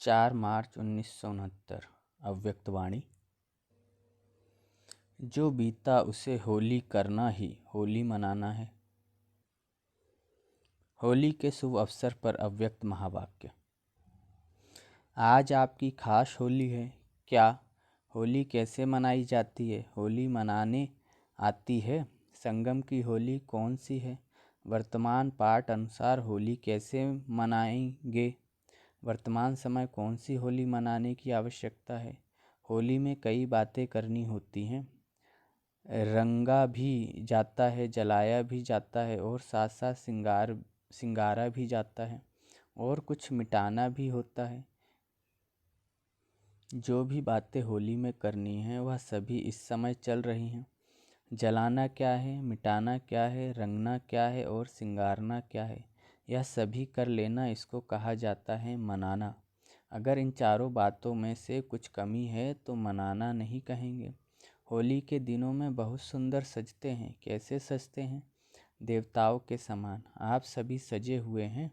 4 मार्च 1969। अव्यक्तवाणी। जो बीता उसे होली करना ही होली मनाना है। होली के शुभ अवसर पर अव्यक्त महावाक्य। आज आपकी खास होली है क्या? होली कैसे मनाई जाती है? होली मनाने आती है। संगम की होली कौन सी है? वर्तमान पाठ अनुसार होली कैसे मनाएंगे? वर्तमान समय कौन सी होली मनाने की आवश्यकता है? होली में कई बातें करनी होती हैं। रंगा भी जाता है, जलाया भी जाता है और साथ साथ सिंगारा भी जाता है और कुछ मिटाना भी होता है। जो भी बातें होली में करनी है वह सभी इस समय चल रही हैं। जलाना क्या है, मिटाना क्या है, रंगना क्या है और सिंगारना क्या है, यह सभी कर लेना, इसको कहा जाता है मनाना। अगर इन चारों बातों में से कुछ कमी है तो मनाना नहीं कहेंगे। होली के दिनों में बहुत सुंदर सजते हैं। कैसे सजते हैं? देवताओं के समान आप सभी सजे हुए हैं।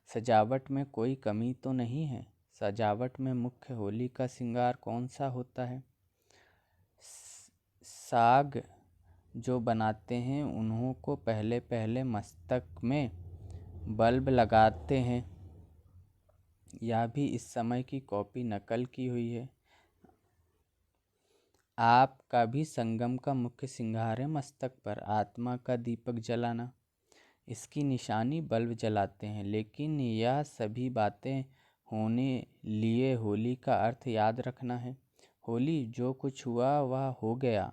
सजावट में कोई कमी तो नहीं है। सजावट में मुख्य होली का श्रृंगार कौन सा होता है? साग जो बनाते हैं उन्हों को पहले पहले मस्तक में बल्ब लगाते हैं। यह भी इस समय की कॉपी नकल की हुई है। आपका भी संगम का मुख्य श्रृंगार है मस्तक पर आत्मा का दीपक जलाना। इसकी निशानी बल्ब जलाते हैं। लेकिन यह सभी बातें होने लिए होली का अर्थ याद रखना है। होली जो कुछ हुआ वह हो गया,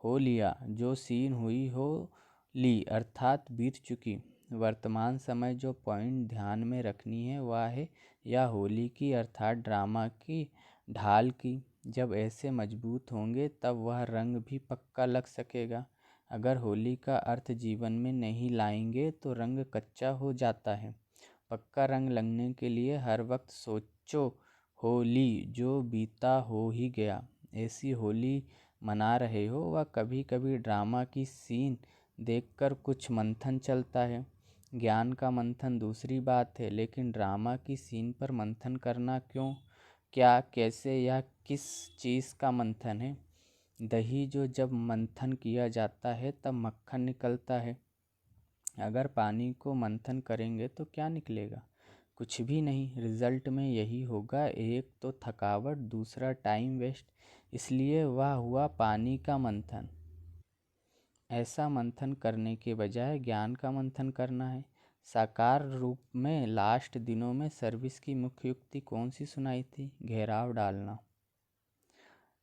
हो लिया। जो सीन हुई हो ली अर्थात बीत चुकी। वर्तमान समय जो पॉइंट ध्यान में रखनी है वह है या होली की अर्थात ड्रामा की ढाल की। जब ऐसे मजबूत होंगे तब वह रंग भी पक्का लग सकेगा। अगर होली का अर्थ जीवन में नहीं लाएंगे तो रंग कच्चा हो जाता है। पक्का रंग लगने के लिए हर वक्त सोचो होली जो बीता हो ही गया। ऐसी होली मना रहे हो वह कभी कभी ड्रामा की सीन देखकर कुछ मंथन चलता है। ज्ञान का मंथन दूसरी बात है, लेकिन ड्रामा की सीन पर मंथन करना क्यों, क्या, कैसे, या किस चीज़ का मंथन है? दही जो जब मंथन किया जाता है तब मक्खन निकलता है। अगर पानी को मंथन करेंगे तो क्या निकलेगा? कुछ भी नहीं। रिजल्ट में यही होगा, एक तो थकावट, दूसरा टाइम वेस्ट। इसलिए वह हुआ पानी का मंथन। ऐसा मंथन करने के बजाय ज्ञान का मंथन करना है। साकार रूप में लास्ट दिनों में सर्विस की मुख्य युक्ति कौन सी सुनाई थी? घेराव डालना।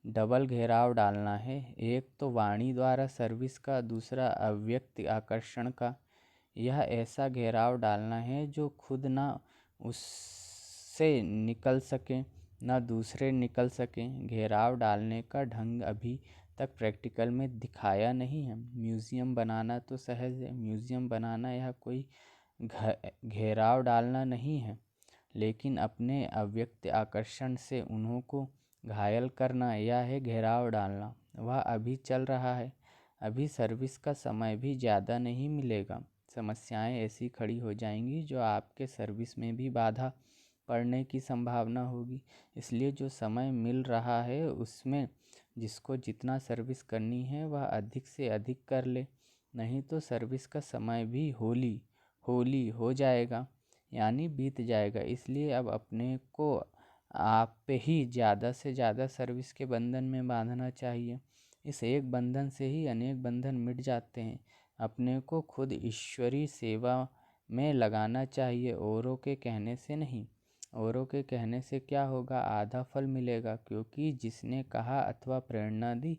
डबल घेराव डालना है। एक तो वाणी द्वारा सर्विस का, दूसरा अव्यक्त आकर्षण का। यह ऐसा घेराव डालना है जो खुद ना उससे निकल सके ना दूसरे निकल सकें। घेराव डालने का ढंग अभी तक प्रैक्टिकल में दिखाया नहीं है। म्यूज़ियम बनाना तो सहज है। म्यूज़ियम बनाना यह कोई घेराव डालना नहीं है, लेकिन अपने अव्यक्त आकर्षण से उन्हों को घायल करना यह है घेराव डालना। वह अभी चल रहा है। अभी सर्विस का समय भी ज़्यादा नहीं मिलेगा। समस्याएं ऐसी खड़ी हो जाएंगी जो आपके सर्विस में भी बाधा पड़ने की संभावना होगी। इसलिए जो समय मिल रहा है उसमें जिसको जितना सर्विस करनी है वह अधिक से अधिक कर ले, नहीं तो सर्विस का समय भी होली होली हो जाएगा, यानी बीत जाएगा। इसलिए अब अपने को आप पे ही ज़्यादा से ज़्यादा सर्विस के बंधन में बांधना चाहिए। इस एक बंधन से ही अनेक बंधन मिट जाते हैं। अपने को खुद ईश्वरीय सेवा में लगाना चाहिए, औरों के कहने से नहीं। औरों के कहने से क्या होगा? आधा फल मिलेगा, क्योंकि जिसने कहा अथवा प्रेरणा दी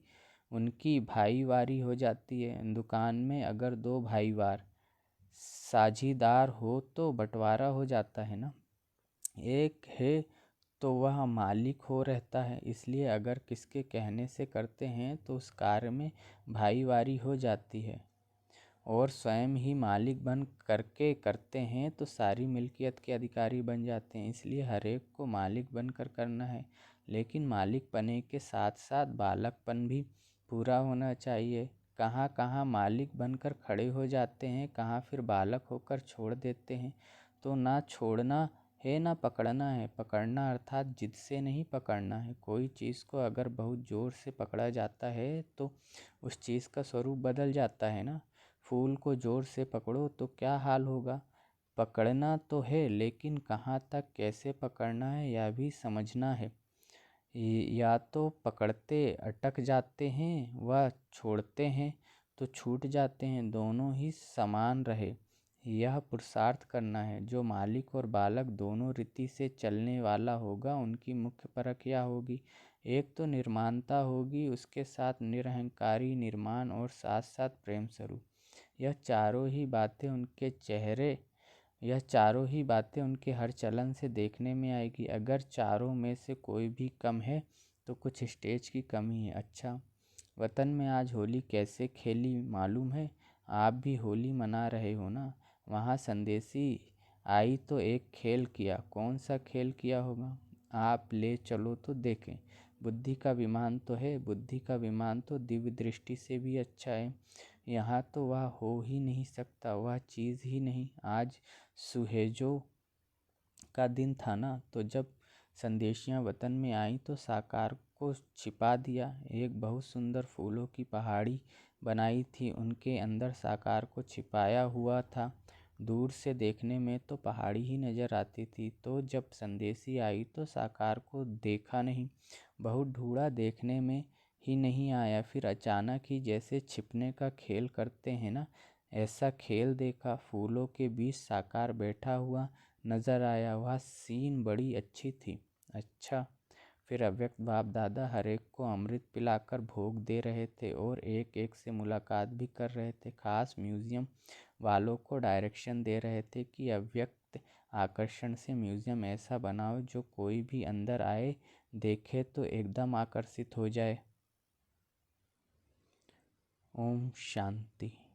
उनकी भाईवारी हो जाती है। दुकान में अगर दो भाईवार साझीदार हो तो बंटवारा हो जाता है ना। एक है तो वह मालिक हो रहता है। इसलिए अगर किसके कहने से करते हैं तो उस कार्य में भाईवारी हो जाती है, और स्वयं ही मालिक बन करके करते हैं तो सारी मिल्कियत के अधिकारी बन जाते हैं। इसलिए हर एक को मालिक बनकर करना है, लेकिन मालिक बने के साथ साथ बालकपन भी पूरा होना चाहिए। कहाँ कहाँ मालिक बनकर खड़े हो जाते हैं, कहाँ फिर बालक होकर छोड़ देते हैं। तो ना छोड़ना है ना पकड़ना है। पकड़ना अर्थात जिद से नहीं पकड़ना है। कोई चीज़ को अगर बहुत ज़ोर से पकड़ा जाता है तो उस चीज़ का स्वरूप बदल जाता है ना। फूल को ज़ोर से पकड़ो तो क्या हाल होगा। पकड़ना तो है, लेकिन कहाँ तक कैसे पकड़ना है यह भी समझना है। या तो पकड़ते अटक जाते हैं व छोड़ते हैं तो छूट जाते हैं, दोनों ही समान रहे। यह पुरुषार्थ करना है। जो मालिक और बालक दोनों रीति से चलने वाला होगा, उनकी मुख्य परख यह होगी। एक तो निर्माणता होगी, उसके साथ निरहंकारी निर्माण और साथ साथ प्रेम स्वरूप। यह चारों ही बातें उनके हर चलन से देखने में आएगी। अगर चारों में से कोई भी कम है तो कुछ स्टेज की कमी है। अच्छा, वतन में आज होली कैसे खेली मालूम है? आप भी होली मना रहे हो ना। वहाँ संदेशी आई तो एक खेल किया। कौन सा खेल किया होगा? आप ले चलो तो देखें। बुद्धि का विमान तो है। बुद्धि का विमान तो दिव्य दृष्टि से भी अच्छा है। यहाँ तो वह हो ही नहीं सकता, वह चीज़ ही नहीं। आज सुहेजों का दिन था ना, तो जब संदेशियाँ वतन में आईं तो साकार को छिपा दिया। एक बहुत सुंदर फूलों की पहाड़ी बनाई थी, उनके अंदर साकार को छिपाया हुआ था। दूर से देखने में तो पहाड़ी ही नज़र आती थी। तो जब संदेशी आई तो साकार को देखा नहीं। बहुत ढूंढा, देखने में ही नहीं आया। फिर अचानक ही जैसे छिपने का खेल करते हैं ना, ऐसा खेल देखा। फूलों के बीच साकार बैठा हुआ नजर आया। वह सीन बड़ी अच्छी थी। अच्छा, फिर अव्यक्त बाप दादा हर एक को अमृत पिलाकर भोग दे रहे थे और एक एक से मुलाकात भी कर रहे थे। खास म्यूजियम वालों को डायरेक्शन दे रहे थे कि अव्यक्त आकर्षण से म्यूजियम ऐसा बनाओ जो कोई भी अंदर आए देखे तो एकदम आकर्षित हो जाए। ओम शांति।